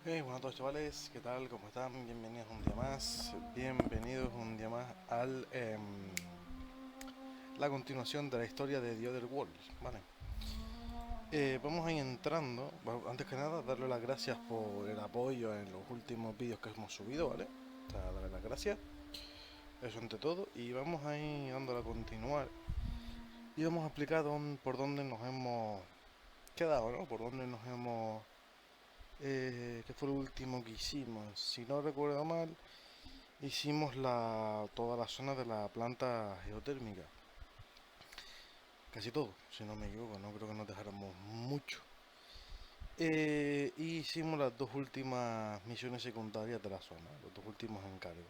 Buenas a todos chavales, ¿qué tal? ¿Cómo están? Bienvenidos un día más, bienvenidos un día más al la continuación de la historia de The Other World, ¿vale? Vamos a ir entrando, bueno, antes que nada darle las gracias por el apoyo en los últimos vídeos que hemos subido, ¿vale? O sea, darle las gracias, eso ante todo, y vamos a ir dándole a continuar y vamos a explicar por dónde nos hemos quedado, ¿no? Por dónde nos hemos... ¿qué fue lo último que hicimos? Si no recuerdo mal, hicimos toda la zona de la planta geotérmica. Casi todo, si no me equivoco, no creo que nos dejáramos mucho. Y hicimos las dos últimas misiones secundarias de la zona, los dos últimos encargos.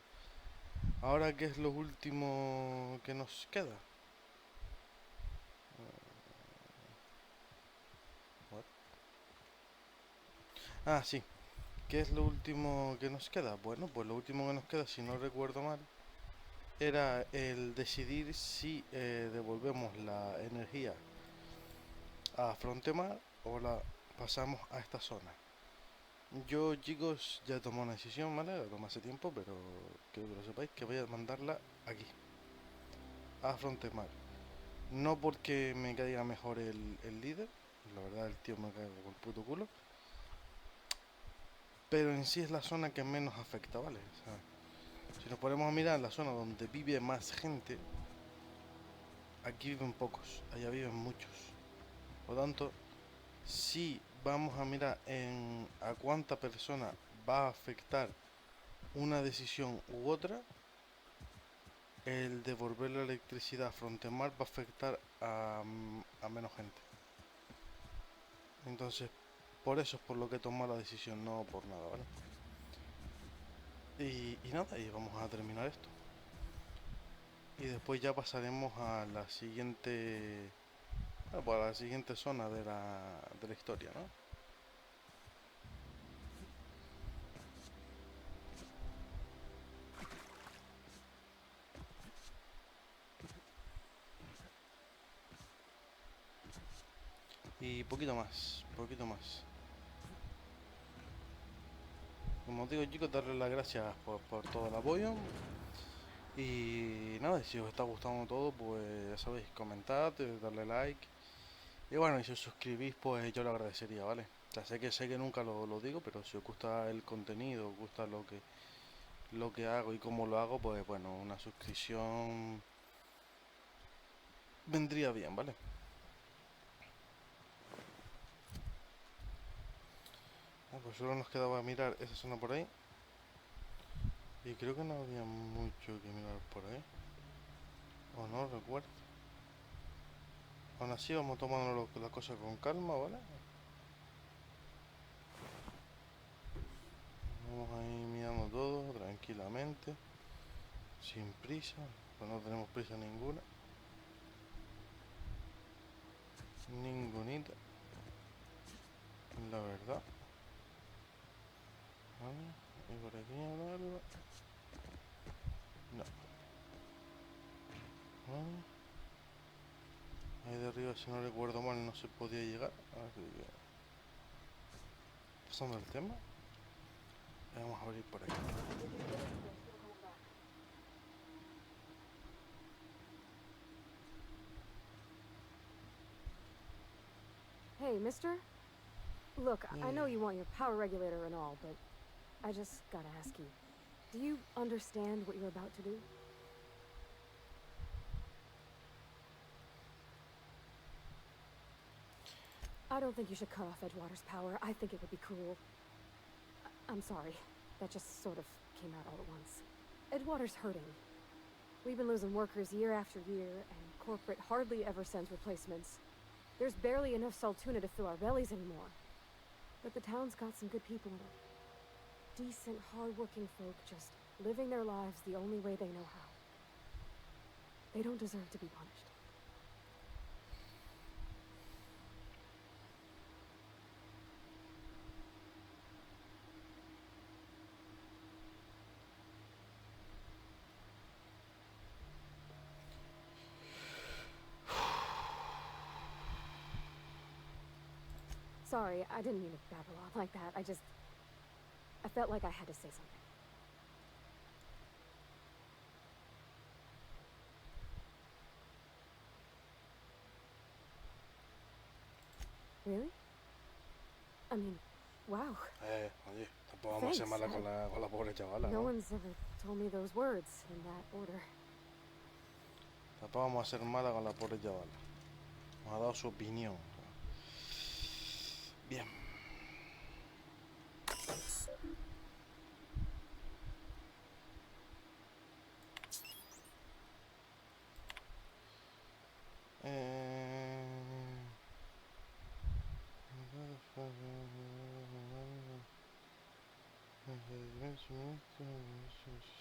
Ahora, ¿qué es lo último que nos queda? What? Ah, sí. ¿Qué es lo último que nos queda? Bueno, pues lo último que nos queda, si no recuerdo mal, era el decidir si devolvemos la energía a Frontemar o la pasamos a esta zona. Yo, chicos, ya tomé una decisión, ¿vale? La tomé hace tiempo, pero quiero que lo sepáis que voy a mandarla aquí, a Frontemar. No porque me caiga mejor el líder, la verdad el tío me cae con el puto culo, pero en sí es la zona que menos afecta, ¿vale? O sea, si nos ponemos a mirar la zona donde vive más gente, aquí viven pocos, allá viven muchos. Por lo tanto, si vamos a mirar a cuánta persona va a afectar una decisión u otra, el devolver la electricidad a Frontemar va a afectar a menos gente. Entonces, por eso es por lo que he tomado la decisión, no por nada, ¿vale? Y nada, y vamos a terminar esto. Y después ya pasaremos a la siguiente, bueno, pues a la siguiente zona de la historia, ¿no? Y poquito más, poquito más. Como os digo, chicos, darles las gracias por todo el apoyo. Y nada, si os está gustando todo, pues ya sabéis, comentad, darle like. Y bueno, y si os suscribís, pues yo lo agradecería, ¿vale? O sea, sé que nunca lo digo, pero si os gusta el contenido, os gusta lo que hago y cómo lo hago, pues bueno, una suscripción vendría bien, ¿vale? Pues solo nos quedaba mirar esa zona por ahí. Y creo que no había mucho que mirar por ahí. O no recuerdo. Aún así vamos tomando las cosas con calma, ¿vale? Vamos a ir mirando todo tranquilamente. Sin prisa. Pues no tenemos prisa ninguna. Ningunita. La verdad. Vale. Y por aquí hay algo. No. Vale. Ahí de arriba, si no recuerdo mal, no se podía llegar. Así que... Pasando el tema. Vamos a abrir por aquí. Hey, mister? Look, I know Y... you want your power regulator and all, but I just gotta ask you. Do you understand what you're about to do? I don't think you should cut off Edgewater's power. I think it would be cruel. I'm sorry. That just sort of came out all at once. Edgewater's hurting. We've been losing workers year after year, and corporate hardly ever sends replacements. There's barely enough Saltuna to fill our bellies anymore. But the town's got some good people in it. Decent, hard-working folk just living their lives the only way they know how. They don't deserve to be punished. Sorry, I didn't mean to babble on like that. I just... I felt like I had to say something. Really? I mean, wow. Oye, tampoco vamos a ser mala con la pobre chavala, No ¿no? one's ever told me those words in that order. Tampoco vamos a ser mala con la pobre chavala. Nos ha dado su opinión. Bien.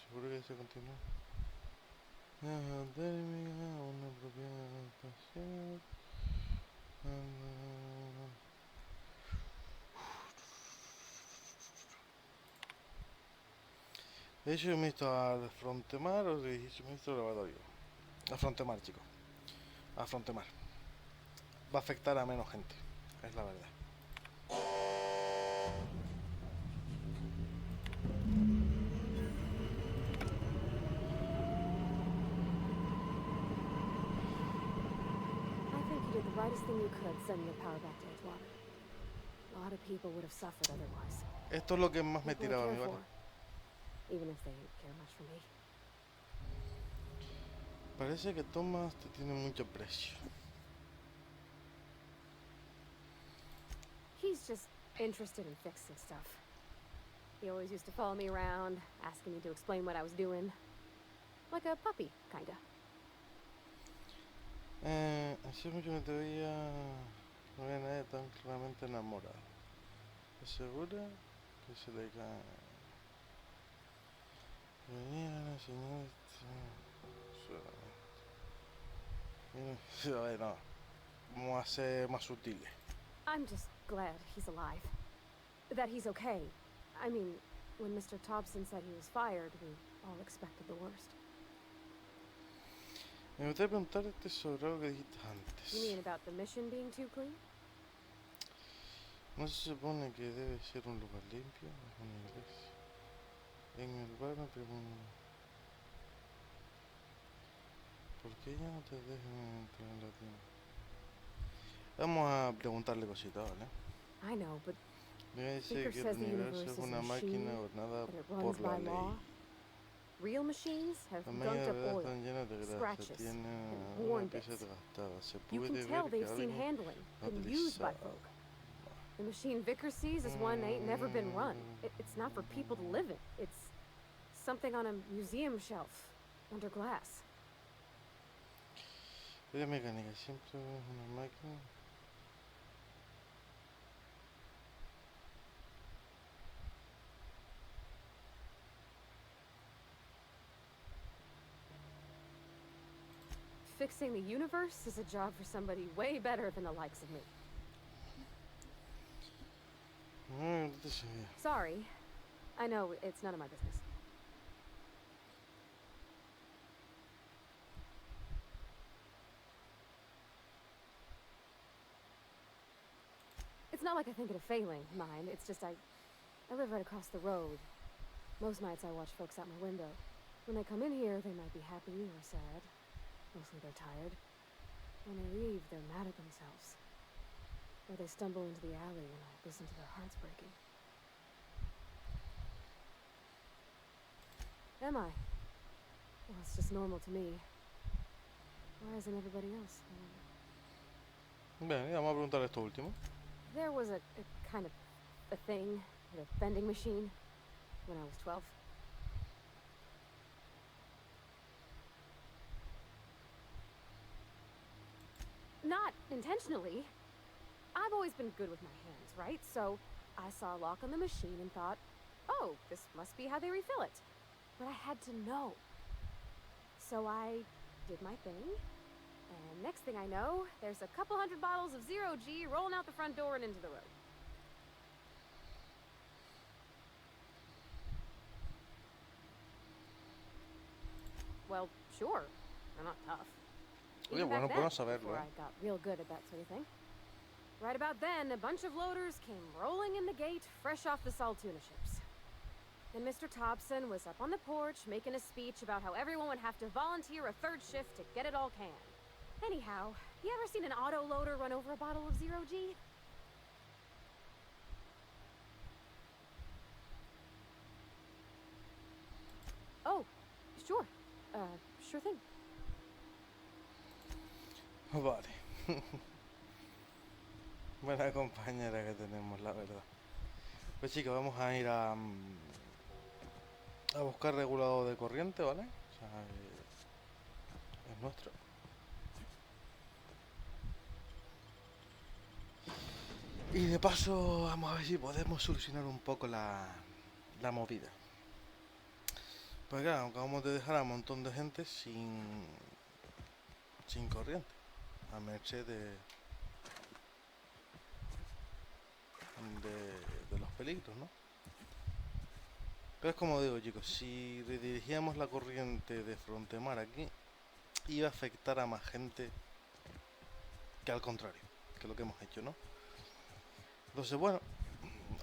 Seguro que se continúa. Una propiedad espacial. ¿He hecho un visto al Frontemar o he hecho un visto al laboratorio? A Frontemar, chicos. A Frontemar. Va a afectar a menos gente, es la verdad. I think you did the rightest thing you could sending the power back to Edgewater. A lot of people would have suffered otherwise. Esto es lo que más me People I tiraba a care mí, ¿vale? for, even if they don't care much for me. Parece que Thomas te tiene mucho precio. He's just interested in fixing stuff. He always used to follow me around, asking me to explain what I was doing. Like a puppy, kinda. Hace mucho que te veía. No había nadie tan claramente enamorado. ¿Estás segura que se le cae? Venía la señora. A ver, no. Vamos a ser más sutiles. I'm just glad he's alive. That he's okay. I mean, when Mr. Thompson said he was fired, we all expected the worst. Me gustaría preguntarte sobre algo que dijiste antes. You mean about the mission being too clean? ¿No se supone que debe ser un lugar limpio? Una iglesia. En el bar me pregunto, ¿por qué ya no te dejan entrar en la tienda? Vamos a preguntarle cositas, ¿vale? I know, but Me dice Baker que el says the universo universe es is una a máquina machine, ordenada that it por runs la by ley. law. Real machines have Las gunked máquinas up de verdad oil. están llenas de grasa, scratches, tienen and una worn pieza bits. desgastada. Se You puede can tell ver que they've seen alguien handling, la ha been used by utilizado. folk. The machine Vicker sees is one that ain't never been run. It's not for people to live in. It's something on a museum shelf, under glass. La mecánica siempre es una máquina. Fixing the universe is a job for somebody way better than the likes of me. No te sabía. Sorry. I know it's none of my business. It's not like I think it a failing, mind. It's just I live right across the road. Most nights I watch folks out my window. When they come in here, they might be happy or sad. Mostly they're tired. When they leave, they're mad at themselves. Or they stumble into the alley and I listen to their hearts breaking. Am I? Well, it's just normal to me. Why isn't everybody else? I wonder. Bien, vamos a preguntar esto último. There was a kind of a thing at a vending machine when I was 12. Not intentionally. I've always been good with my hands, right? So I saw a lock on the machine and thought, oh, this must be how they refill it. But I had to know. So I did my thing, and next thing I know, there's a couple hundred bottles of 0G rolling out the front door and into the road. Well, sure. I'm not tough. Oye, Even back bueno, then, bueno saberlo, before I got real good at that sort of thing. Right about then, a bunch of loaders came rolling in the gate, fresh off the Saltuna ships. And Mr. Thompson was up on the porch making a speech about how everyone would have to volunteer a third shift to get it all canned. Anyhow, you ever seen an auto loader run over a bottle of Zero G? Oh, sure. Sure thing. Vale. Buena compañera que tenemos, la verdad. Pues chicos, vamos a ir a buscar regulador de corriente, ¿vale? O sea, es nuestro. Y de paso vamos a ver si podemos solucionar un poco la movida. Pues claro, acabamos de dejar a un montón de gente sin corriente, a merced de los peligros, ¿no? Pero es como digo, chicos, si redirigíamos la corriente de Frontemar aquí, iba a afectar a más gente que al contrario, que lo que hemos hecho, ¿no? Entonces, bueno,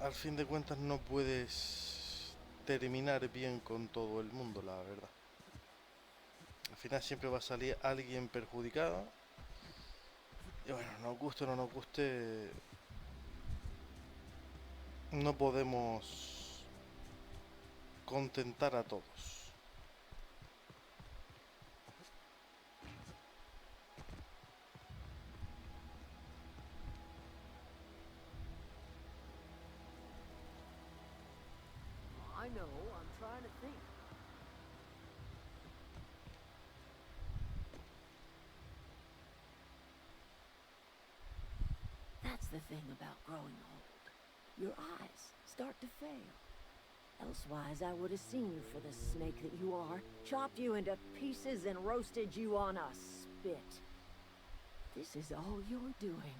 al fin de cuentas no puedes terminar bien con todo el mundo, la verdad. Al final siempre va a salir alguien perjudicado. Y bueno, nos guste o no nos guste, no podemos contentar a todos. I know, I'm trying to think. That's the thing about growing old. Your eyes start to fail. Elsewise, I would have seen you for the snake that you are, chopped you into pieces and roasted you on a spit. This is all you're doing.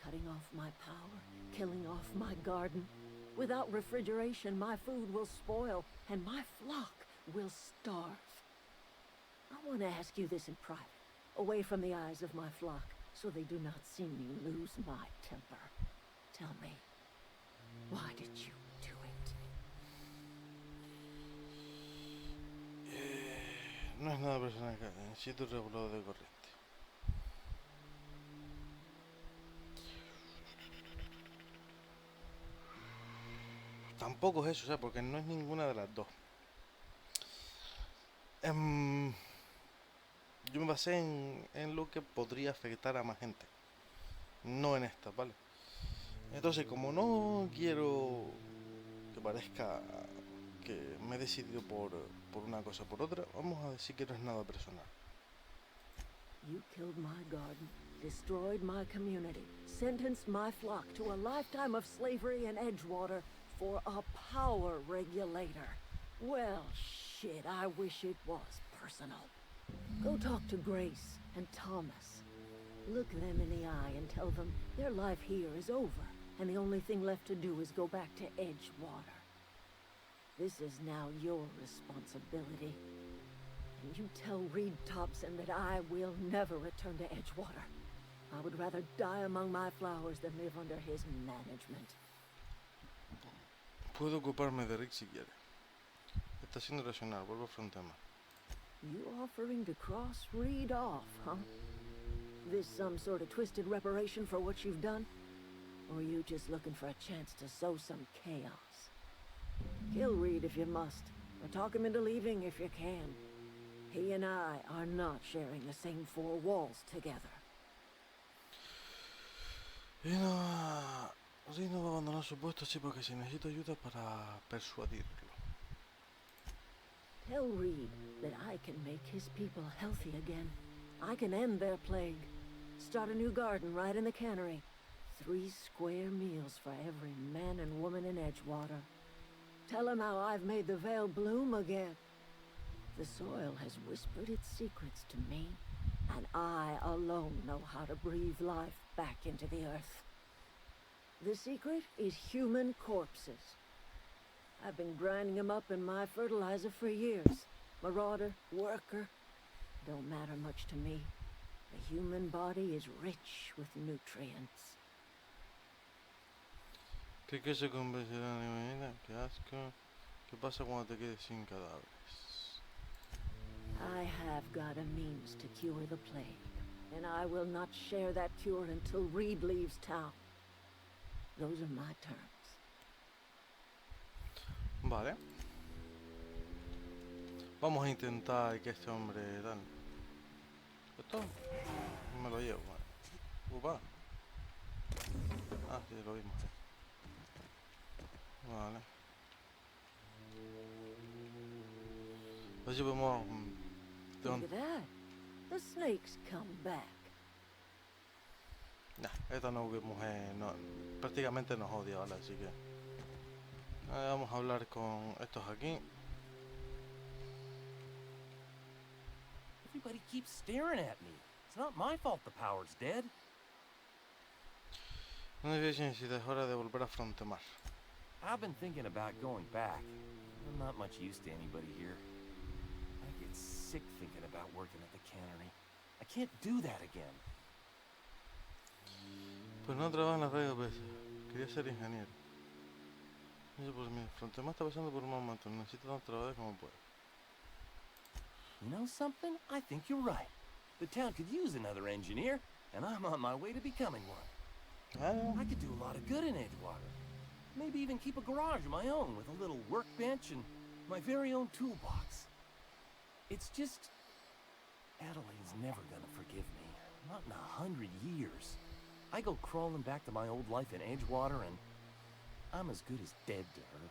Cutting off my power, killing off my garden. Without refrigeration, my food will spoil, and my flock will starve. I want to ask you this in private, away from the eyes of my flock, so they do not see me lose my temper. Tell me, why did you do it? No es nada personal, necesito un regulador de corriente. Tampoco es eso, o sea, porque no es ninguna de las dos. Yo me basé en lo que podría afectar a más gente, no en esta, ¿vale? Entonces, como no quiero que parezca que me he decidido por una cosa o por otra, vamos a decir que no es nada personal. You killed my garden, destroyed my community, sentenced my flock to a lifetime of slavery in Edgewater for a power regulator. Well, shit, I wish it was personal. Go talk to Grace and Thomas. Look them in the eye and tell them their life here is over, and the only thing left to do is go back to Edgewater. This is now your responsibility. And you tell Reed Thompson that I will never return to Edgewater. I would rather die among my flowers than live under his management. Puedo ocuparme de Rick si quiere. Está siendo racional, vuelvo a Frontemar. You offering to cross Reed off, huh? This some sort of twisted reparation for what you've done? Or you just looking for a chance to sow some chaos? Kill Reed if you must, or talk him into leaving if you can. He and I are not sharing the same four walls together. Y no... Reed no va a abandonar su puesto, sí, porque si necesito ayuda para persuadirlo. Tell Reed that I can make his people healthy again. I can end their plague. Start a new garden right in the cannery. 3 square meals for every man and woman in Edgewater. Tell him how I've made the Vale bloom again. The soil has whispered its secrets to me, and I alone know how to breathe life back into the earth. The secret is human corpses. I've been grinding them up in my fertilizer for years. Marauder, worker, don't matter much to me. The human body is rich with nutrients. ¿Qué se convertirá en mi vida? Qué asco. ¿Qué pasa cuando te quedes sin cadáveres? I have got a means to cure the plague, and I will not share that cure until Reed leaves town. Those are my terms. Vale. Vamos a intentar que este hombre tal. Esto me lo llevo, vale. Upa. Ah, sí, lo vimos. Sí. Vale. Así podemos... Look at that. The snakes come back. Nah, esta no mujer no, prácticamente nos odia, ¿vale? Así que... vamos a hablar con estos aquí. Everybody keeps staring at me. It's not my fault the power's dead. No sé si es hora de volver a Frontemar. I've been thinking about going back. I'm not much use to anybody here. I get sick thinking about working at the cannery. I can't do that again. Pues no trabajo en la radio, pues. Quería ser ingeniero. No sé por mí. Frontemar está pasando por un momento. Necesito tanto trabajo como pueda. You know something? I think you're right. The town could use another engineer, and I'm on my way to becoming one. I could do a lot of good in Edgewater. Maybe even keep a garage of my own with a little workbench and my very own toolbox. It's just... Adelaide's never gonna forgive me. Not in 100 years. I go crawling back to my old life in Edgewater and I'm as good as dead to her.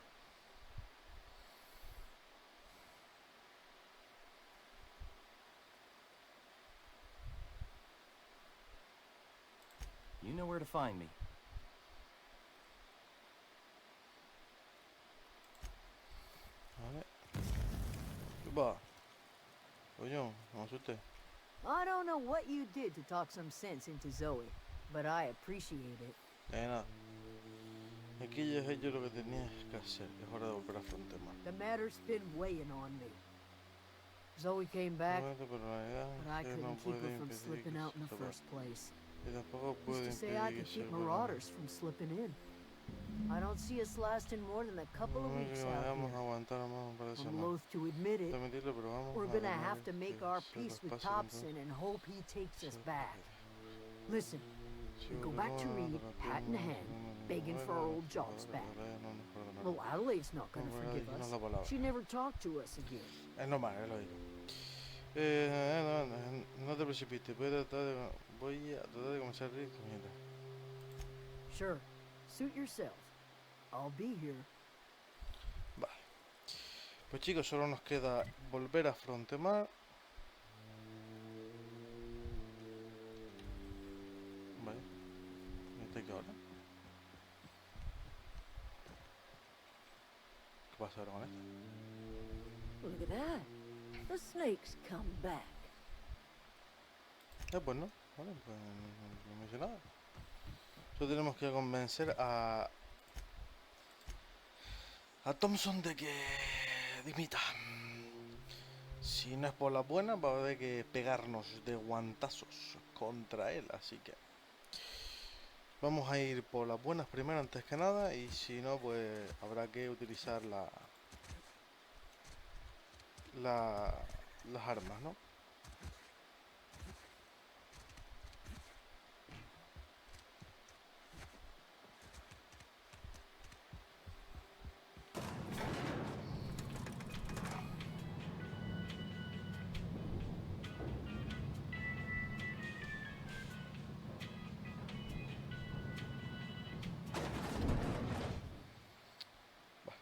You know where to find me. Vale. ¿Qué va? Oye, no me asusté. I don't know what you did to talk some sense into Zoe, but I appreciate it. Nada. Aquí ya he hecho lo que tenía que hacer. Es hora de volver a Frontemar. The matter's been weighing on me. Zoe came back, Pero la verdad but I es que no couldn't keep her puede from impedir slipping que out in se the vaya. first place. Y tampoco Who's puede to say I impedir can que se keep vaya. marauders from slipping in? I don't see us lasting more than a couple of No weeks que out vamos a here. aguantar más un par de I'm semanas. loath to admit it. Permitirlo, pero vamos We're a gonna dejar have to make que our se peace los with pase Thompson entonces. and hope he takes us Se back. puede. Listen, Si we go back to volvemos Reed, a hat in hand, begging for our old jobs back. Well, Adelaide's not gonna forgive us. She never talked to us again. Es normal, es lógico. No te precipites, voy a tratar de comenzar a reír comiendo. Sure, suit yourself. I'll be here. Vale. Pues chicos, solo nos queda volver a Frontemar. Vale. ¿Y este qué ahora? ¿Qué pasa ahora con esto? Look at that. The snakes come back. Pues no, vale, pues no me dice nada. Solo tenemos que convencer a Thompson de que dimita. Si no es por las buenas, va a haber que pegarnos de guantazos contra él, así que vamos a ir por las buenas primero antes que nada, y si no, pues habrá que utilizar las armas, ¿no?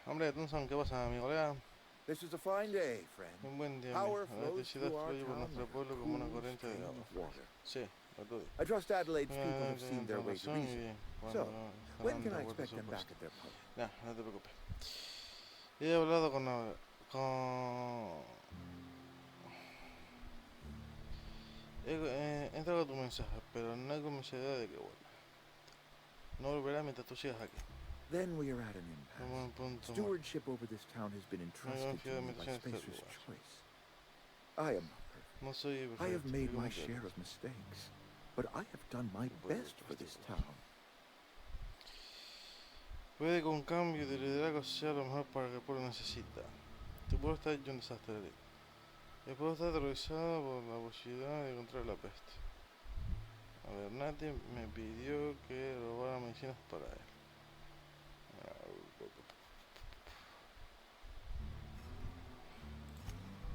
Hombre, Thompson, ¿qué pasa, mi colega? This is a fine day, friend. Un buen día, Power la flows electricidad through our fluye por town nuestro like a pueblo como una cool corriente de stream agua. of water. Sí, lo tuve. I trust Adelaide's people have seen their way to Razón reason. y So, cuando when están can de I acuerdo expect su them back puesto. at their post? Ya, no te preocupes. He hablado con... He entregado tu mensaje, pero no hay comicidad de que vuelva. No volverá mientras tú sigas aquí. Then we are at an Como un impasse. punto muerto. Stewardship over this town has been entrusted to me by Spencer's choice. I am not perfect. No soy I perfecto. have made soy my como share puedo. of mistakes, but I have done my best for this town. Puede que un cambio de liderazgo sea lo mejor para que el pueblo necesita. Tu pueblo está hecho un desastre. El pueblo está aterrorizado por la posibilidad de encontrar la peste. A ver, nadie me pidió que robara medicinas para él.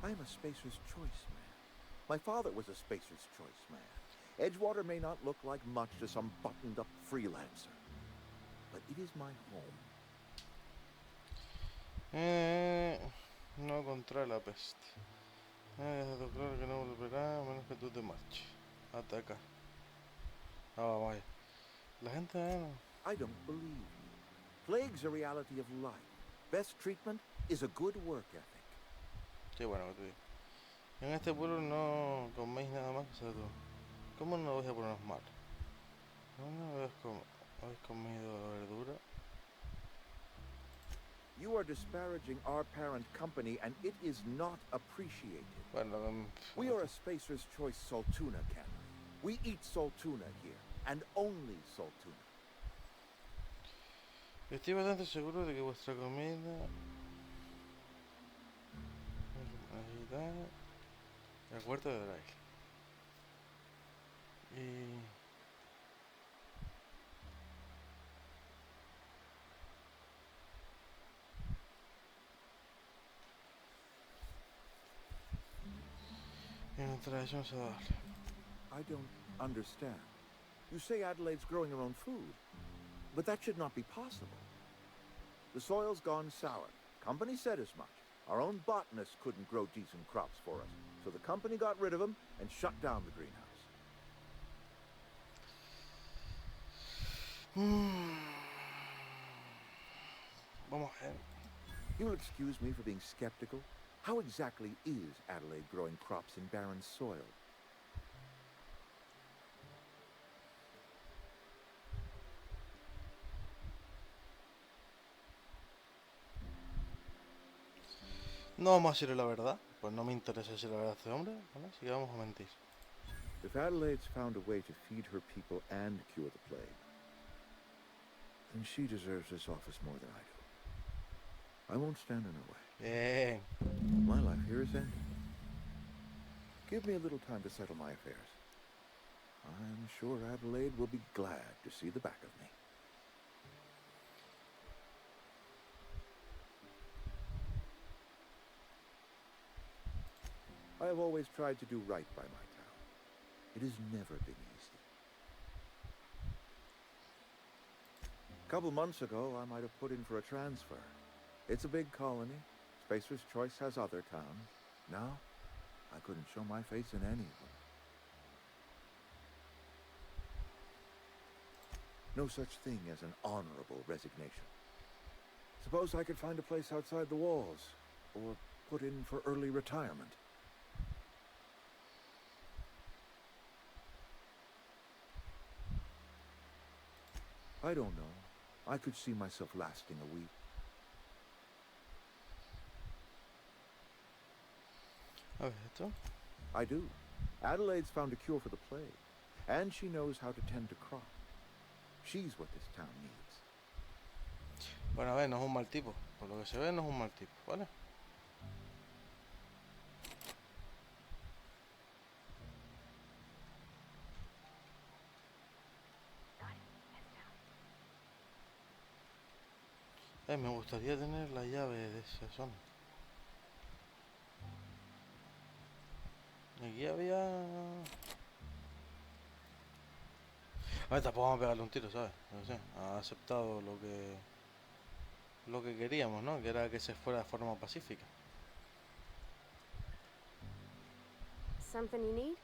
I am a Spacer's Choice man. My father was a Spacer's Choice man. Edgewater may not look like much to some buttoned-up freelancer, but it is my home. No contra la peste. Deja claro que no volverá a menos que tú te marches. Ataca. Ah, vaya. La gente I don't believe you. Plague's a reality of life. Best treatment is a good work ethic. Qué bueno que te digo. En este pueblo no coméis nada más que saludo. ¿Cómo no vais a ponernos mal? ¿No habéis comido verdura? You are disparaging our parent company, and it is not appreciated. Bueno, we are a Spacer's Choice Saltuna cannery. We eat Saltuna here, and only Saltuna. Estoy bastante seguro de que vuestra comida... el huerto de Drake. Y... I don't understand. You say Adelaide's growing her own food, but that should not be possible. The soil's gone sour. Company said as much. Our own botanist couldn't grow decent crops for us, so the company got rid of him and shut down the greenhouse. You will excuse me for being skeptical. How exactly is Adelaide growing crops in barren soil? No vamos a decirle la verdad. Pues no me interesa decir la verdad a este hombre. ¿Vale? Así que vamos a mentir. If Adelaide's found a way to feed her people and cure the plague, then she deserves this office more than I do. I won't stand in her way. Bien. My life here is ending. Give me a little time to settle my affairs. I'm sure Adelaide will be glad to see the back of me. I have always tried to do right by my town. It has never been easy. A couple months ago, I might have put in for a transfer. It's a big colony. Spacer's Choice has other towns. Now, I couldn't show my face in any of them. No such thing as an honorable resignation. Suppose I could find a place outside the walls, or put in for early retirement. I don't know. I could see myself lasting a week. I do. Adelaide's found a cure for the plague, and she knows how to tend to crops. She's what this town needs. Bueno, a ver, no es un mal tipo. Por lo que se ve, no es un mal tipo, ¿vale? Me gustaría tener la llave de esa zona. Aquí había... A ver, tampoco vamos a pegarle un tiro, ¿sabes? No sé, ha aceptado lo que queríamos, ¿no? Que era que se fuera de forma pacífica. Something you need?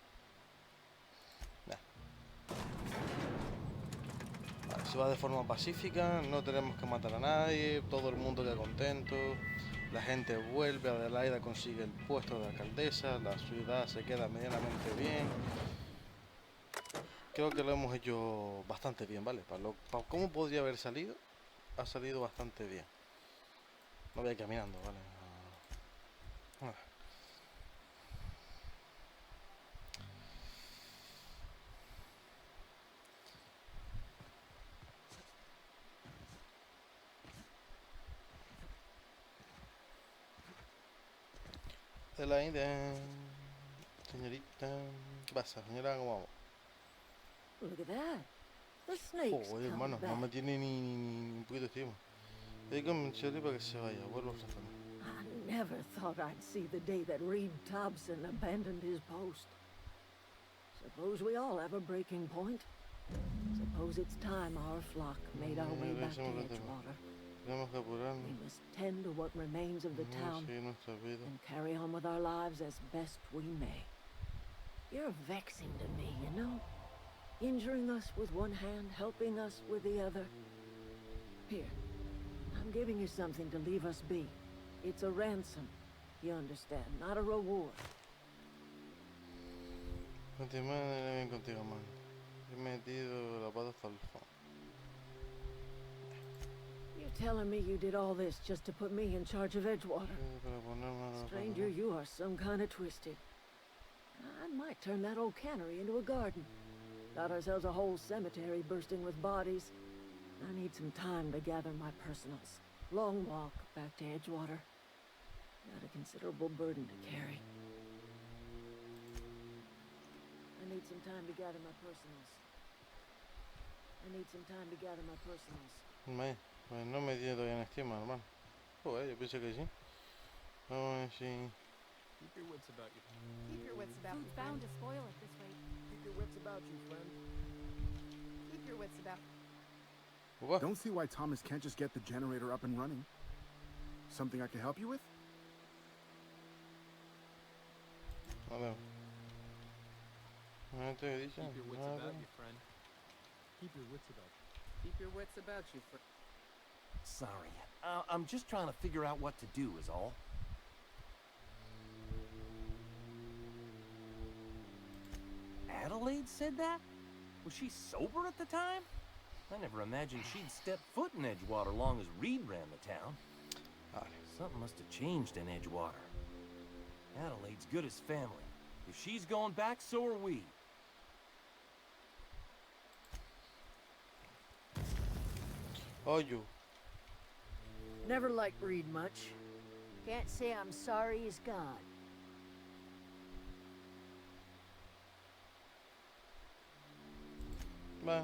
Vale, si va de forma pacífica, no tenemos que matar a nadie, todo el mundo queda contento, la gente vuelve, Adelaida consigue el puesto de alcaldesa, la ciudad se queda medianamente bien. Creo que lo hemos hecho bastante bien, ¿vale? Para cómo podría haber salido, ha salido bastante bien. No voy a ir caminando, ¿vale? Adelaide. Señorita. ¿Qué pasa, señora? ¿Cómo vamos? Look at that. The snake's Joder, come hermano, no me back. tiene ni un poquito de estima. Hay que convencerle para que se vaya. Vuelvo a Frontemar. I never thought I'd see the day that Reed Thompson abandoned his post. Suppose we all have a breaking point. Suppose it's time our flock made our way back to Edgewater. Tenemos que apurarnos. We must tend to what remains of the town Seguir nuestra vida. and carry on with our lives as best we may. You're vexing to me, you know? Injuring us with one hand, helping us with the other. Here, I'm giving you something to leave us be. It's a ransom, you understand, not a reward. Continúa bien contigo, man. He metido la pata hasta el fondo. You telling me you did all this just to put me in charge of Edgewater? Stranger, you are some kind of twisted. I might turn that old cannery into a garden. Got ourselves a whole cemetery bursting with bodies. I need some time to gather my personals. Long walk back to Edgewater. Got a considerable burden to carry. I need some time to gather my personals. Pues no me tiene todavía en estima, hermano. Joder, yo pensé que sí. Vamos a ver si... Keep your wits about you. Keep your wits about you, Food's bound to spoil at this rate. Keep your wits about you, friend. Keep your wits about What? Don't see why Thomas can't just get the generator up and running. Something I can help you with? A ver. No te dice Keep your wits nada. about you, friend. Keep your wits about you. Keep your wits about you, friend. Sorry. I'm just trying to figure out what to do is all. Adelaide said that? Was she sober at the time? I never imagined she'd step foot in Edgewater long as Reed ran the town. Something must have changed in Edgewater. Adelaide's good as family. If she's going back, so are we. Oh, you. Never liked Reed much. Can't say I'm sorry he's gone. Va.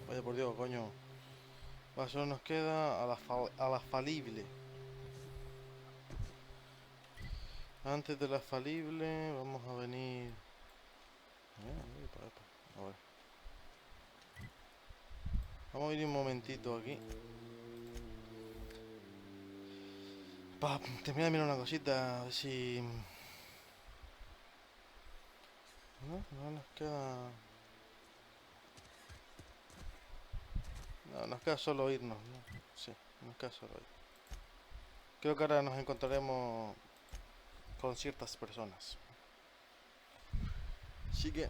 Vaya por Dios, coño. Va, solo nos queda a la falible. Antes de la falible, vamos a venir... A ver. Vamos a venir un momentito aquí. Para terminar de mirar una cosita, a ver si... No nos queda... No, nos queda solo irnos, ¿no? Sí, nos queda solo ir. Creo que ahora nos encontraremos con ciertas personas. Así que...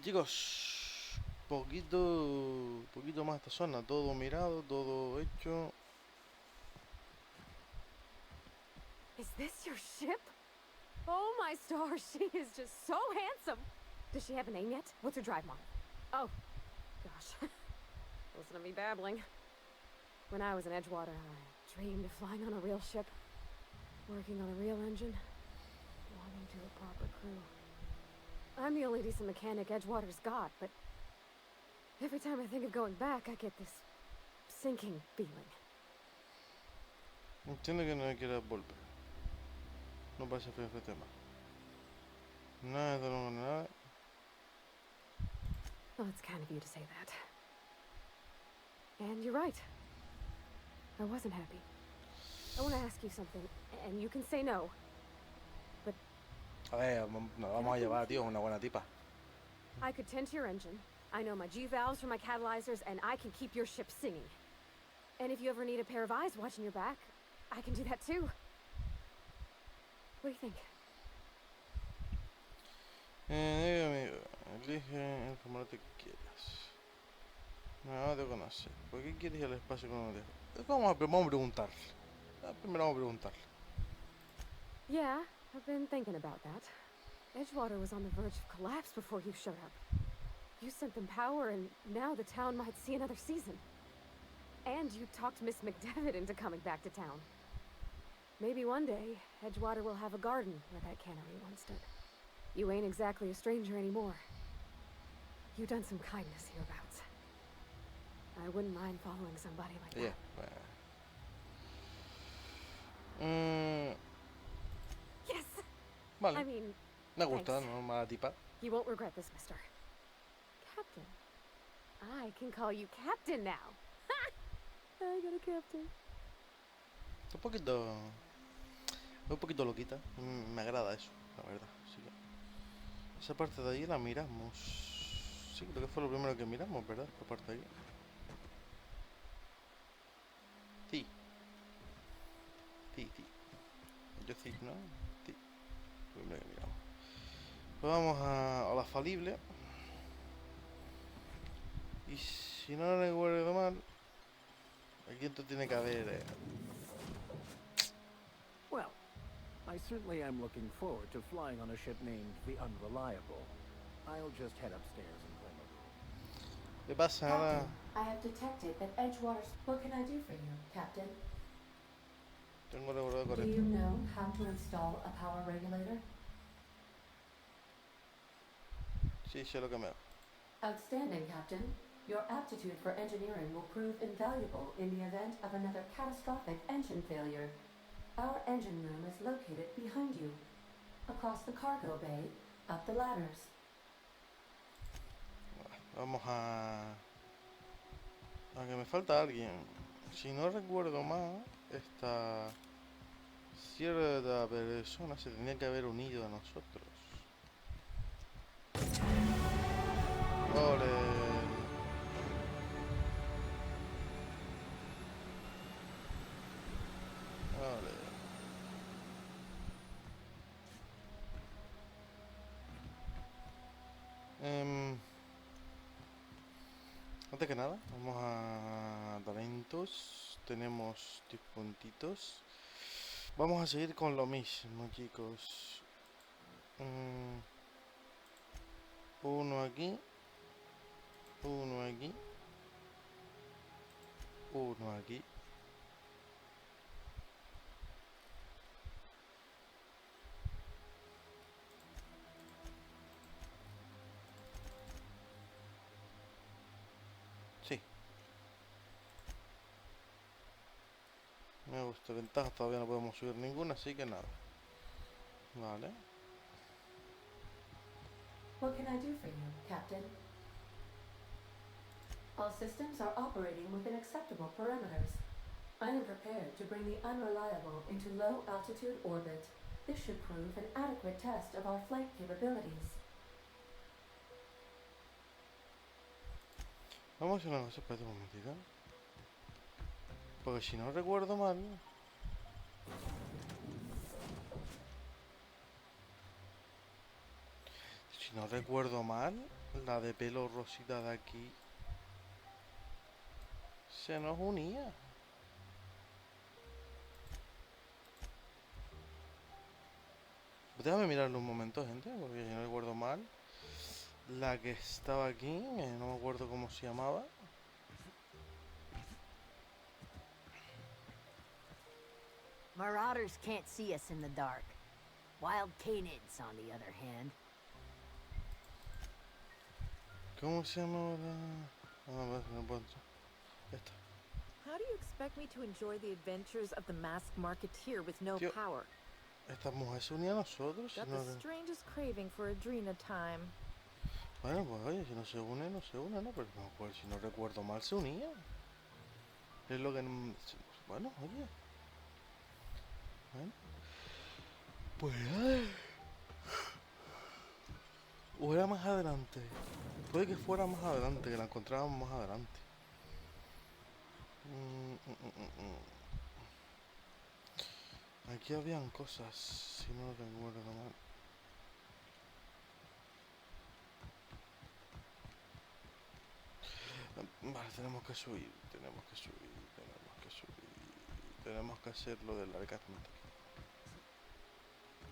chicos, poquito más esta zona, todo mirado, todo hecho. Is this your ship? Oh my stars, she is just so handsome. Does she have a name yet? What's her drive model? Oh, gosh. Listen to me babbling. When I was in Edgewater, I dreamed of flying on a real ship, working on a real engine, belonging to a proper crew. I'm the only decent mechanic Edgewater's got, but every time I think of going back, I get this sinking feeling. Entiendo que no quiera volver. No parece feo este tema. Nada de nada. Well, it's kind of you to say that. And you're right. I wasn't happy. I want to ask you something, and you can say no. But A ver, nos vamos a llevar, tío, una buena tipa. I could tend to your engine. I know my G-valves for my catalyzers, and I can keep your ship singing. And if you ever need a pair of eyes watching your back, I can do that too. What do you think? Amigo, elige el formato que quieras. No te conoce. ¿Por qué quieres ir al espacio con un dejo? Vamos a preguntar. Primero vamos a preguntar. Yeah, I've been thinking about that. Edgewater was on the verge of collapse before you showed up. You sent them power, and now the town might see another season. And you talked Miss McDevitt into coming back to town. Maybe one day, Edgewater will have a garden where that cannery once stood. You ain't exactly a stranger anymore. You've done some kindness hereabouts. I wouldn't mind following somebody like that. Yes! Vale. I mean, me gusta, no mala tipa. You won't regret this, mister. Captain. I can call you Captain now. I got a captain. Un poquito loquita. Me agrada eso, la verdad. Así que esa parte de ahí la miramos. Sí, creo que fue lo primero que miramos, ¿verdad? Esta parte de aquí. Sí. Sí. Yo sí, ¿no? Sí. Lo primero que miramos. Pues vamos a la falible. Y si no recuerdo mal, aquí esto tiene que haber... Well, I certainly am looking forward to flying on a ship named the Unreliable. I'll just head upstairs and claim a room. ¿Qué pasa? Captain, I have detected that Edgewater's... What can I do for you, Captain? Tengo recordado Do correcto. you know how to install a power regulator? Sí, sé lo que me hago. Outstanding, Captain. Your aptitude for engineering will prove invaluable in the event of another catastrophic engine failure. Our engine room is located behind you, across the cargo bay, up the ladders. Vamos a que me falta alguien. Si no recuerdo mal, esta cierta persona se tenía que haber unido a nosotros. ¡Ole! Antes que nada, vamos a talentos. Tenemos 10 puntitos. Vamos a seguir con lo mismo, chicos. Uno aquí. Uno aquí. Uno aquí. Sí. Me gusta. Ventajas todavía no podemos subir ninguna, así que nada. Vale. What can I do for you, Captain? All systems are operating within acceptable parameters. I am prepared to bring the Unreliable into low altitude orbit. This should prove an adequate test of our flight capabilities. Vamos a hacer una cosa, espérate un momentito. Porque si no recuerdo mal... Si no recuerdo mal, la de pelo rosita de aquí... se nos unía. Déjame mirarlo un momento, gente, porque si no recuerdo mal... La que estaba aquí, no me acuerdo cómo se llamaba. Marauders can't see us in the dark. Wild canids, on the other hand. ¿Cómo se llama la...? No puedo entrar. Esta. How do you expect me to enjoy the adventures of the masked marketeer with no power? Esta mujer se unía a nosotros. Got the strangest craving for Adrena time. Bueno, pues oye, si no se une, no se une, ¿no? Pero no, pues si no recuerdo mal, se unía. Es lo que... Bueno, oye. Bueno. Pues... O era más adelante. Puede que fuera más adelante, que la encontrábamos más adelante. Aquí habían cosas, si no recuerdo mal. Vale, tenemos que subir. Tenemos que hacer lo del arcasmento.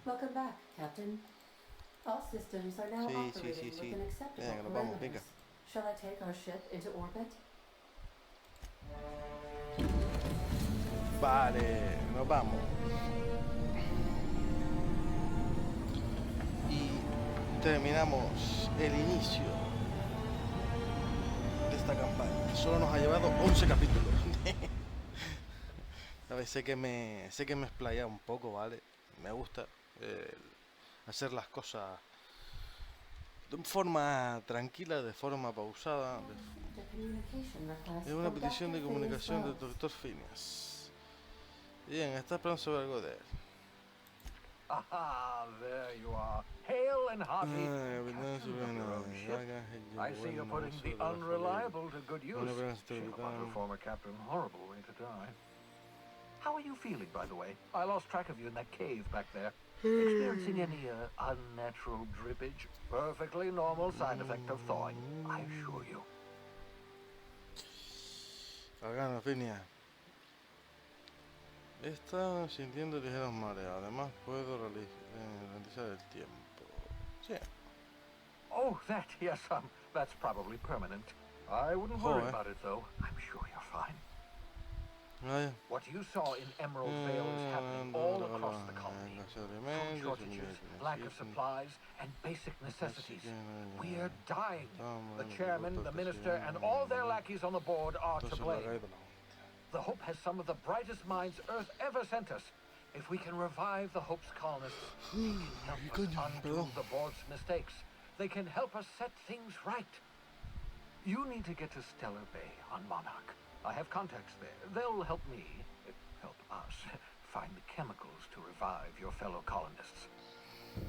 Welcome back, Captain. All systems are now operating within acceptable parameters. Shall I take our ship into orbit? Vale, nos vamos. Y terminamos el inicio de esta campaña. Solo nos ha llevado 11 capítulos. A ver, sé que me he explayado un poco, ¿vale? Me gusta hacer las cosas de forma tranquila, de forma pausada. Es una petición de comunicación del Dr. Phineas. Bien, está esperando sobre algo de él. Ah, there you are. Hail and hearty. I see you're putting the unreliable to good use. Shame about her former captain. Horrible way to die. How are you feeling, by the way? I lost track of you in that cave back there. Experiencing any unnatural drippage? Perfectly normal side effect of thawing, I assure you. Agana, Phineas. Está sintiendo ligeros mareos. Además, puedo ralentizar el tiempo. Sí. Oh, that, yes, that's probably permanent. I wouldn't worry about it, though. I'm sure you're fine. What you saw in Emerald Vale is happening all across the colony. Food shortages, lack of supplies, and basic necessities. We're dying. The chairman, the minister, and all their lackeys on the board are to blame. The Hope has some of the brightest minds Earth ever sent us. If we can revive the Hope's colonists, they can help us undo the board's mistakes. They can help us set things right. You need to get to Stellar Bay on Monarch. I have contacts there. They'll help me, help us, find the chemicals to revive your fellow colonists.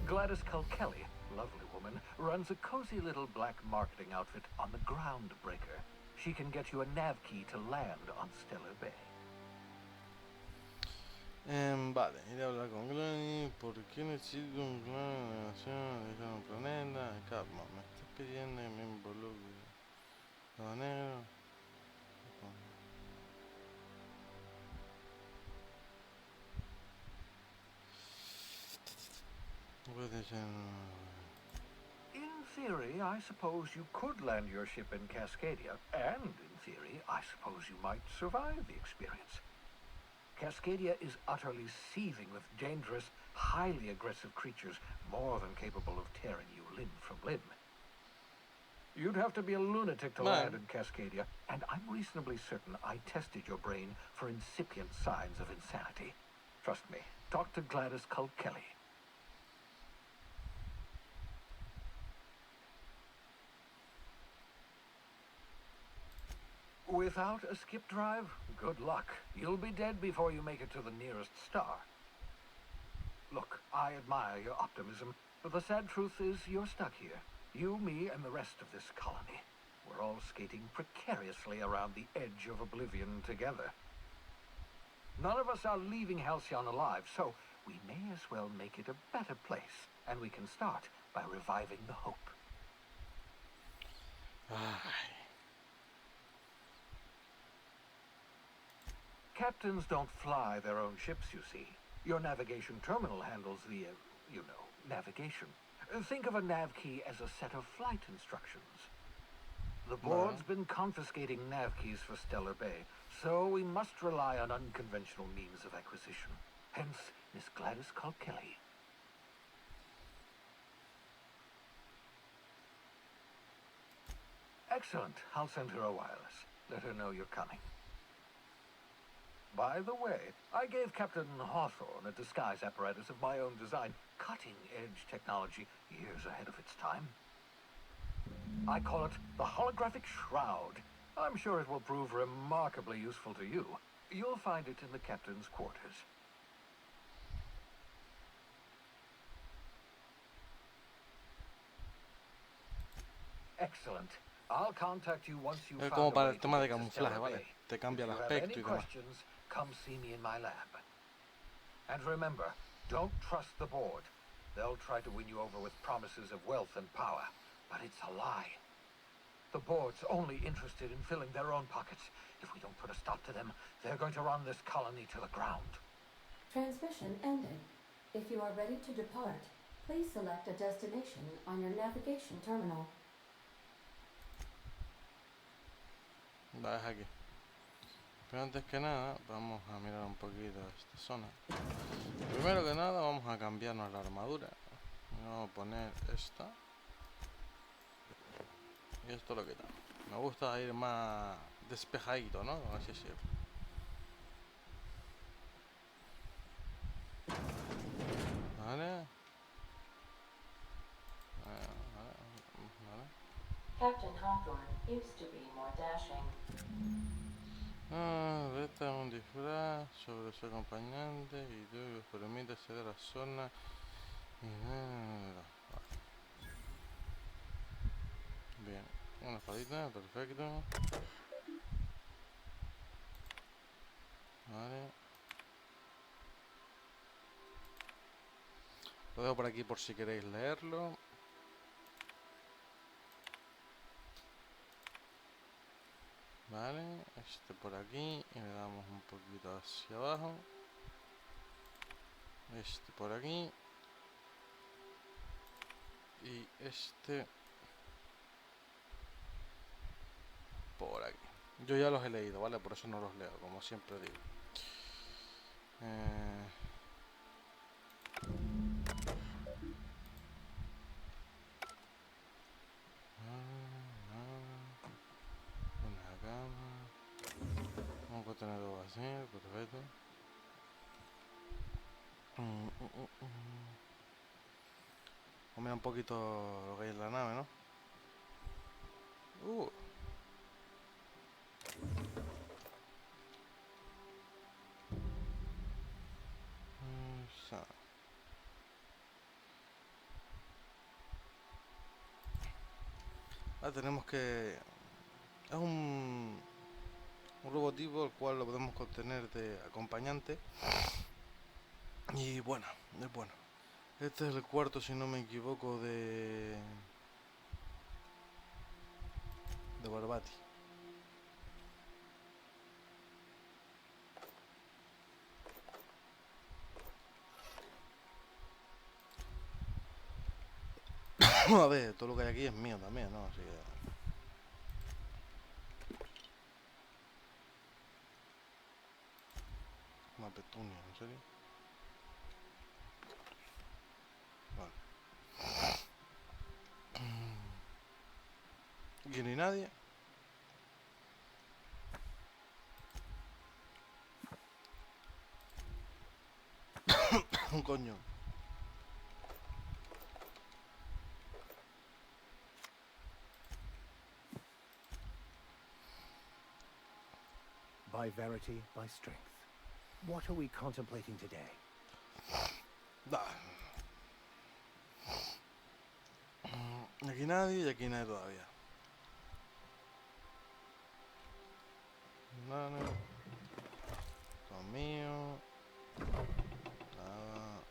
Gladys Culkelly, lovely woman, runs a cozy little black marketing outfit on the Groundbreaker. She can get you a nav key to land on Stellar Bay. Vale, iré a hablar con Glenny. ¿Por qué necesito un plan de navegación? Dejar un planeta. Calma, me estás pidiendo que me involucre. Todo negro. In theory, I suppose you could land your ship in Cascadia, and in theory, I suppose you might survive the experience. Cascadia is utterly seething with dangerous, highly aggressive creatures, more than capable of tearing you limb from limb. You'd have to be a lunatic to land in Cascadia, and I'm reasonably certain I tested your brain for incipient signs of insanity. Trust me, talk to Gladys Culkelly. Without a skip drive, good luck. You'll be dead before you make it to the nearest star. Look, I admire your optimism, but the sad truth is you're stuck here. You, me, and the rest of this colony. We're all skating precariously around the edge of oblivion together. None of us are leaving Halcyon alive, so we may as well make it a better place, and we can start by reviving the Hope. Captains don't fly their own ships, you see. Your navigation terminal handles the, navigation. Think of a nav key as a set of flight instructions. The board's been confiscating nav keys for Stellar Bay, so we must rely on unconventional means of acquisition. Hence, Miss Gladys Culkelly. Excellent. I'll send her a wireless. Let her know you're coming. By the way, I gave Captain Hawthorne a disguise apparatus of my own design, cutting-edge technology, years ahead of its time. I call it the Holographic Shroud. I'm sure it will prove remarkably useful to you. You'll find it in the captain's quarters. Excellent. I'll contact you once you find como para a way el tema de to camuflaje, ¿vale? Te cambia el aspecto y demás. Come see me in my lab. And remember, don't trust the board. They'll try to win you over with promises of wealth and power, but it's a lie. The board's only interested in filling their own pockets. If we don't put a stop to them, they're going to run this colony to the ground. Transmission ended. If you are ready to depart, please select a destination on your navigation terminal. Va, es aquí. Pero antes que nada, vamos a mirar un poquito esta zona. Primero que nada, vamos a cambiarnos la armadura. Vamos a poner esta. Y esto lo quitamos. Me gusta ir más despejadito, ¿no? Así decirlo. Vale. Captain Hawthorne used to be more dashing. Vete a un disfraz sobre su acompañante y tú permite acceder a la zona. Bien, una espadita, perfecto. Vale. Lo dejo por aquí por si queréis leerlo. Vale, este por aquí y le damos un poquito hacia abajo. Este por aquí. Y este por aquí. Yo ya los he leído, ¿vale? Por eso no los leo, como siempre digo. Una cama. Un contenedor vacío, perfecto. Vamos a mirar un poquito lo que hay en la nave, ¿no? Tenemos que... Es un robotipo el cual lo podemos contener de acompañante. Y bueno, es bueno. Este es el cuarto, si no me equivoco, de Barbati. A ver, todo lo que hay aquí es mío también, ¿no? Así que... Una petunia, ¿en serio? Vale. Aquí no hay nadie. Un coño. By verity, by strength. What are we contemplating today? Aquí nadie y aquí nadie todavía. Nada. Todo mío. Nada.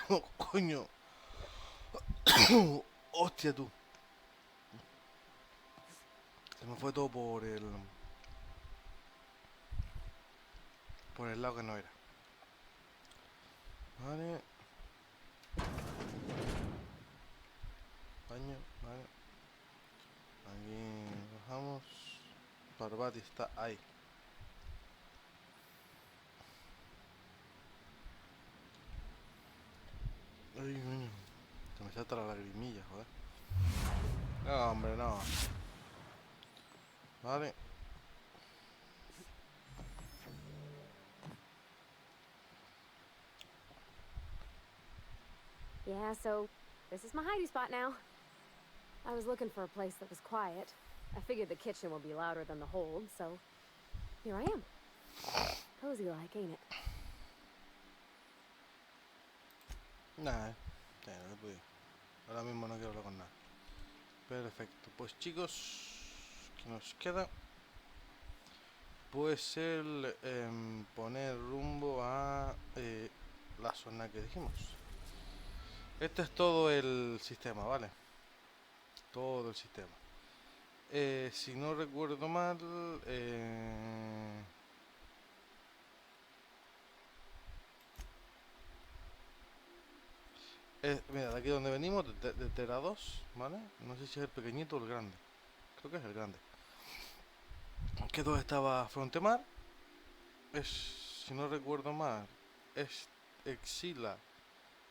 Oh, coño. Hostia tú. Se me fue todo por el lado que no era. Vale. Baño, vale. Aquí bajamos. Barbati está ahí. Ay, coño. Se me salta la lagrimilla, joder. No, hombre, no. Vale. Yeah, so this is my hidey spot now. I was looking for a place that was quiet. I figured the kitchen would be louder than the hold, so here I am. Cozy like, ain't it? Nah, ahora mismo no quiero hablar con nada. Perfecto, pues chicos, ¿qué nos queda? Pues el poner rumbo a la zona que dijimos. Este es todo el sistema, ¿vale? Todo el sistema. Si no recuerdo mal, mira, de aquí donde venimos, de Tera 2, ¿vale? No sé si es el pequeñito o el grande. Creo que es el grande. Que donde estaba Frontemar. Si no recuerdo mal, Exila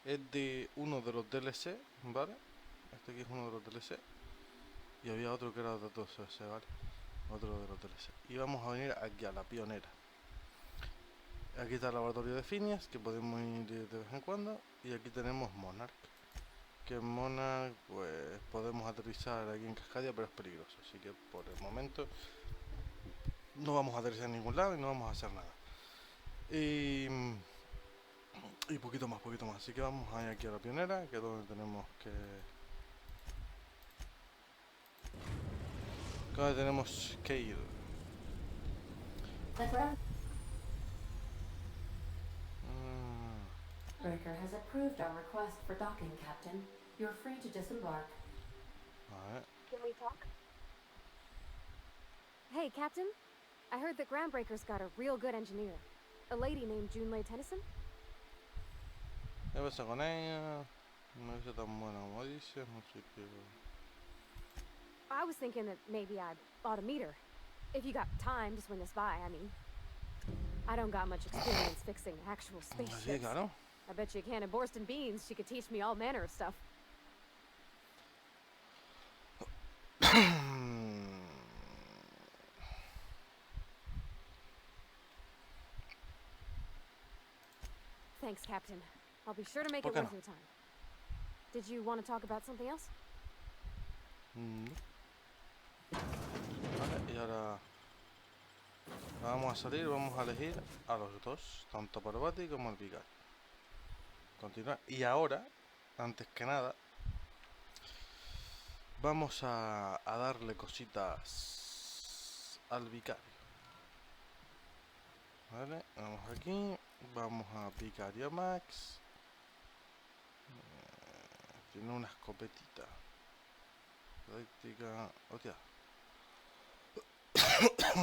es de uno de los DLC, ¿vale? Este aquí es uno de los DLC. Y había otro que era de otros DLC, ¿vale? Otro de los DLC. Y vamos a venir aquí a la pionera. Aquí está el laboratorio de Phineas, que podemos ir de vez en cuando. Y aquí tenemos Monarch. Que en Monarch, pues podemos aterrizar aquí en Cascadia, pero es peligroso. Así que por el momento no vamos a aterrizar en ningún lado y no vamos a hacer nada. Y poquito más. Así que vamos a ir aquí a la pionera, que es donde tenemos que... ir. Breaker has approved our request for docking, Captain. You're free to disembark. Vale. Can we talk? Hey, Captain. I heard that Groundbreaker's got a real good engineer. A lady named Junlei Tennyson? ¿Qué pasa con ella? No es tan buena como dices, no sé qué... I was thinking that maybe I ought to meet her. If you got time to swing us by, I mean. I don't got much experience fixing actual spaceships. Sí, claro. I bet you a can of Borston beans she could teach me all manner of stuff. Thanks, Captain. I'll be sure to make it worth your time. Did you want to talk about something else? Vale, y ahora vamos a salir, vamos a elegir a los dos, tanto Parvati como el vicario. Continuar. Y ahora, antes que nada, vamos a darle cositas al vicario. Vale, vamos aquí, vamos a Vicario Max. Tiene una escopetita. Práctica. Hostia.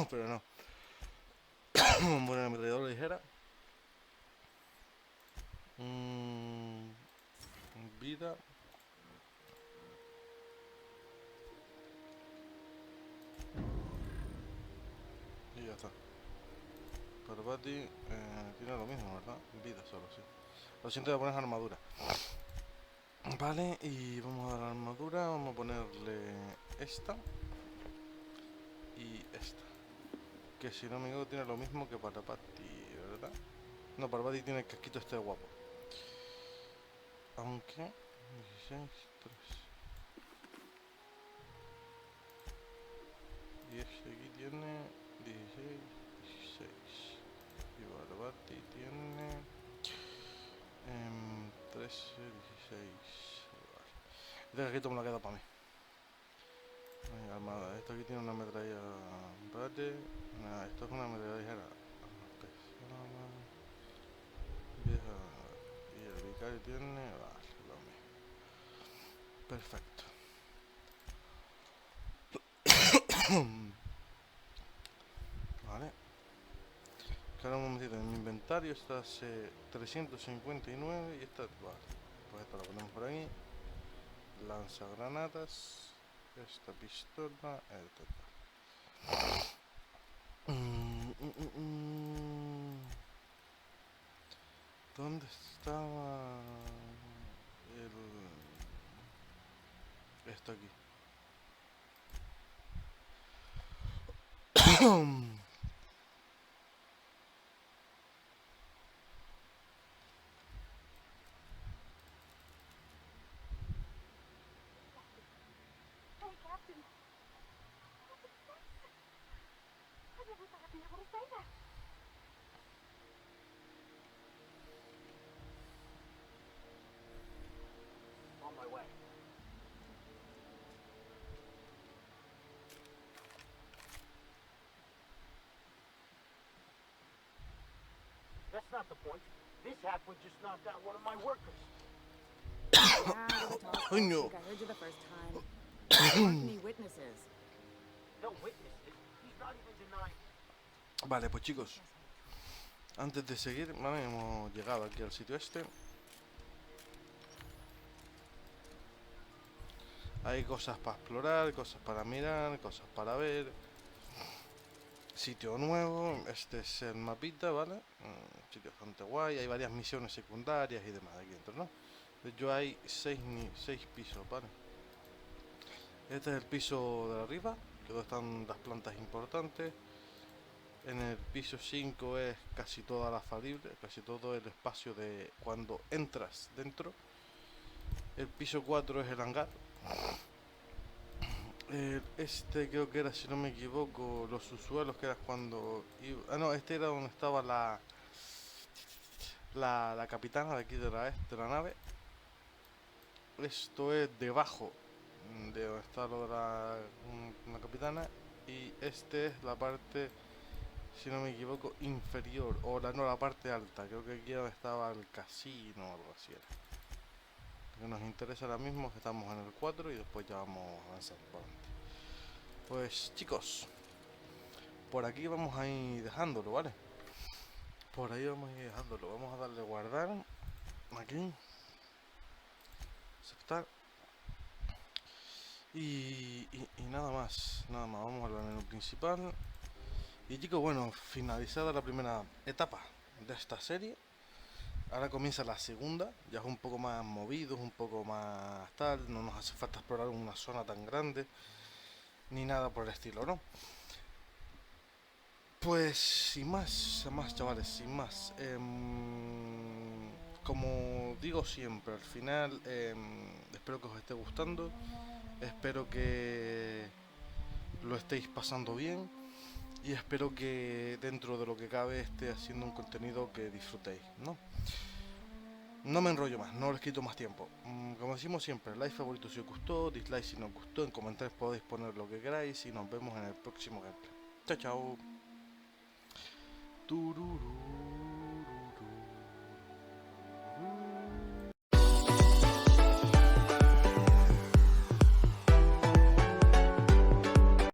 Pero no. Bueno, ametralladora ligera. Vida. Y ya está. Parvati tiene lo mismo, ¿verdad? Vida solo, sí. Lo siento, voy a poner armadura. Vale, y vamos a dar la armadura. Vamos a ponerle esta. Y esta. Que si no me equivoco tiene lo mismo que Parvati, ¿verdad? No, Parvati tiene el casquito este guapo. Aunque... 16, 3. Y este aquí tiene 16, 16. Y Parvati tiene 13, 16. Vale. Este casquito me lo queda para mí. Armada. Esto aquí tiene una metralla. Vale. Nada, esto es una metralla ligera. Vieja. Y el vicario tiene. Vale, lo mismo. Perfecto. Vale. Ahora un momentito. En mi inventario está 359 y esta. Vale. Pues esta la ponemos por aquí. Lanzagranadas. Esta pistola, esta. ¿Dónde estaba esto aquí? On my way. That's not the point. This halfway just knocked out one of my workers. I know. I heard you the first time. There aren't any witnesses. No witnesses. He's not even denying. Vale, pues chicos, antes de seguir, vale, hemos llegado aquí al sitio este. Hay cosas para explorar, cosas para mirar, cosas para ver. sitio nuevo. Este es el mapita, ¿vale? Un sitio bastante guay. Hay varias misiones secundarias y demás aquí dentro, ¿no? De hecho hay 6 pisos, ¿vale? Este es el piso de arriba, que donde están las plantas importantes. En el piso 5 es casi toda la falible, casi todo el espacio de cuando entras dentro. El piso 4 es el hangar. Este creo que era, si no me equivoco, los subsuelos, que era cuando iba... Ah, no, este era donde estaba la capitana de aquí de la nave. Esto es debajo de donde está lo de la capitana. Y este es la parte, si no me equivoco, inferior. O la parte alta. Creo que aquí donde estaba el casino o algo así era. Lo que nos interesa ahora mismo es que estamos en el 4 y después ya vamos avanzando por adelante. Pues chicos, por aquí vamos a ir dejándolo, ¿vale? Por ahí vamos a ir dejándolo. Vamos a darle guardar. Aquí. Aceptar. Y nada más. Nada más. Vamos al menú principal. Y chicos, bueno, finalizada la primera etapa de esta serie. Ahora comienza la segunda. Ya es un poco más movido, un poco más tal. No nos hace falta explorar una zona tan grande. Ni nada por el estilo, ¿no? Pues sin más chavales, sin más. Como digo siempre, al final espero que os esté gustando. Espero que lo estéis pasando bien. Y espero que dentro de lo que cabe esté haciendo un contenido que disfrutéis, ¿no? No me enrollo más, no les quito más tiempo. Como decimos siempre, like favorito si os gustó, dislike si no os gustó, en comentarios podéis poner lo que queráis y nos vemos en el próximo gameplay. Chao, chao. Tururú.